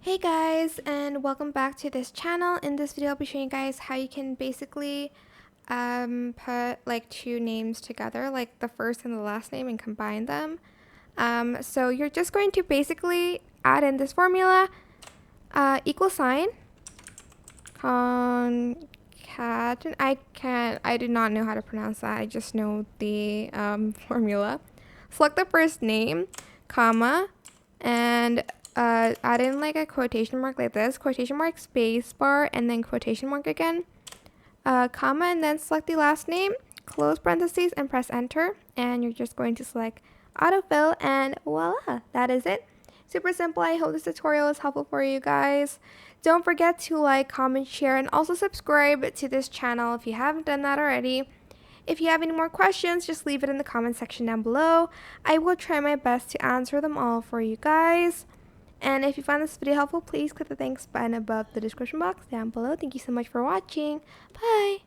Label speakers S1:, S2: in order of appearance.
S1: Hey guys, and welcome back to this channel. In this video I'll be showing you guys how you can basically put like two names together, like the first and the last name, and combine them. So you're just going to basically add in this formula, equal sign, concat, I do not know how to pronounce that, I just know the formula. Select the first name, comma, and add in like a quotation mark like this, quotation mark, space bar, and then quotation mark again, comma, and then select the last name, close parentheses, and press enter. And you're just going to select autofill, and voila, that is it. Super simple. I hope this tutorial is helpful for you guys. Don't forget to like, comment, share, and also subscribe to this channel if you haven't done that already. If you have any more questions, just leave it in the comment section down below. I will try my best to answer them all for you guys. And if you found this video helpful, please click the thanks button above the description box down below. Thank you so much for watching. Bye!